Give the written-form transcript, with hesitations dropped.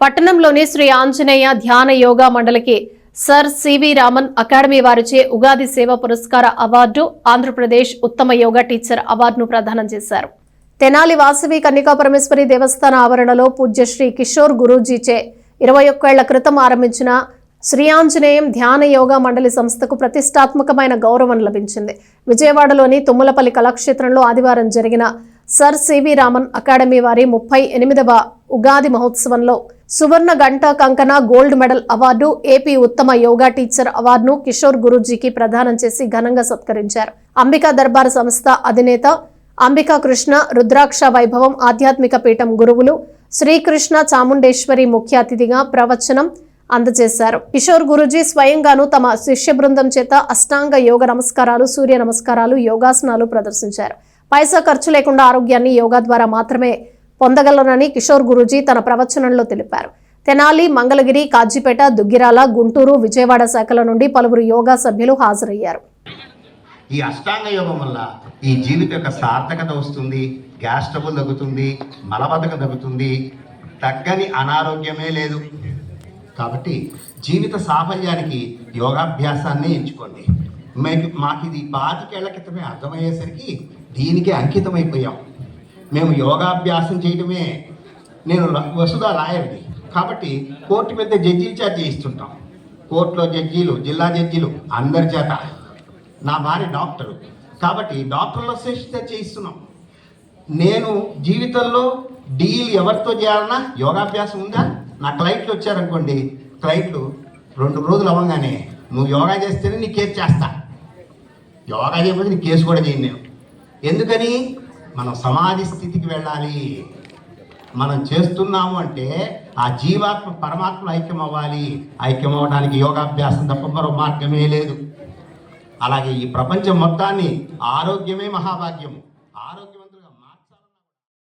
పట్టణంలోని శ్రీ ఆంజనేయ ధ్యాన యోగా మండలికి సర్ సివి రామన్ అకాడమీ వారిచే ఉగాది సేవ పురస్కార అవార్డు, ఆంధ్రప్రదేశ్ ఉత్తమ యోగా టీచర్ అవార్డును ప్రదానం చేశారు. తెనాలి వాసవి కన్యకా పరమేశ్వరి దేవస్థాన ఆవరణలో పూజ్య శ్రీ కిషోర్ గురూజీచే 21 ఏళ్ల క్రితం ఆరంభించిన శ్రీ ఆంజనేయం ధ్యాన యోగా మండలి సంస్థకు ప్రతిష్టాత్మకమైన గౌరవం లభించింది. విజయవాడలోని తుమ్మలపల్లి కళాక్షేత్రంలో ఆదివారం జరిగిన సర్ సివి రామన్ అకాడమీ వారి 38వ ఉగాది మహోత్సవంలో సువర్ణ గంట కంకణ గోల్డ్ మెడల్ అవార్డు, ఏపీ ఉత్తమ యోగా టీచర్ అవార్డును కిషోర్ గురూజీకి ప్రదానం చేసి ఘనంగా సత్కరించారు. అంబికా దర్బార్ సంస్థ అధినేత అంబికా కృష్ణ, రుద్రాక్ష వైభవం ఆధ్యాత్మిక పీఠం గురువులు శ్రీకృష్ణ చాముండేశ్వరి ముఖ్య అతిథిగా ప్రవచనం అందజేశారు. కిషోర్ గురూజీ స్వయంగాను తమ శిష్య బృందం చేత అష్టాంగ యోగ నమస్కారాలు, సూర్య నమస్కారాలు, యోగాసనాలు ప్రదర్శించారు. పైసా ఖర్చు లేకుండా ఆరోగ్యాన్ని యోగా ద్వారా మాత్రమే పొందగలరని కిషోర్ గురూజీ తన ప్రవచనంలో తెలిపారు. తెనాలి, మంగళగిరి, కాజీపేట, దుగ్గిరాల, గుంటూరు, విజయవాడ శాఖల నుండి పలువురు యోగా సభ్యులు హాజరయ్యారు. ఈ అష్టాంగ యోగం వల్ల ఈ జీవితం యొక్క సార్థకత వస్తుంది, గ్యాస్ ట్రబుల్ తగ్గుతుంది, మలబద్ధకం తగ్గుతుంది, తగ్గని అనారోగ్యమే లేదు. కాబట్టి జీవిత సాఫల్యానికి యోగాభ్యాసాన్ని ఎంచుకోండి. మాకు ఇది 25 ఏళ్ల క్రితమే అర్థమయ్యేసరికి దీనికి అంకితమైపోయాం. మేము యోగాభ్యాసం చేయడమే. నేను వసుధ లాయర్ని కాబట్టి కోర్టు పెద్ద జడ్జీలు చేత చేయిస్తుంటాం. కోర్టులో జడ్జీలు, జిల్లా జడ్జీలు అందరి చేత. నా భార్య డాక్టరు కాబట్టి డాక్టర్ల చేత చేయిస్తున్నాం. నేను జీవితంలో డీల్ ఎవరితో చేయాలన్నా యోగాభ్యాసం ఉందా? నా క్లయింట్లు వచ్చారనుకోండి, క్లయింట్లు 2 రోజులు అవ్వగానే నువ్వు యోగా చేస్తేనే నీ కేసు చేస్తా, యోగా చేయకపోతే నీ కేసు కూడా చేయను నేను. ఎందుకని? మనం సమాధి స్థితికి వెళ్ళాలి. మనం చేస్తున్నాము అంటే ఆ జీవాత్మ పరమాత్మ ఐక్యం అవ్వాలి. ఐక్యం అవ్వడానికి యోగాభ్యాసం తప్ప మరో మార్గమే లేదు. అలాగే ఈ ప్రపంచం మొత్తాన్ని ఆరోగ్యమే మహాభాగ్యము.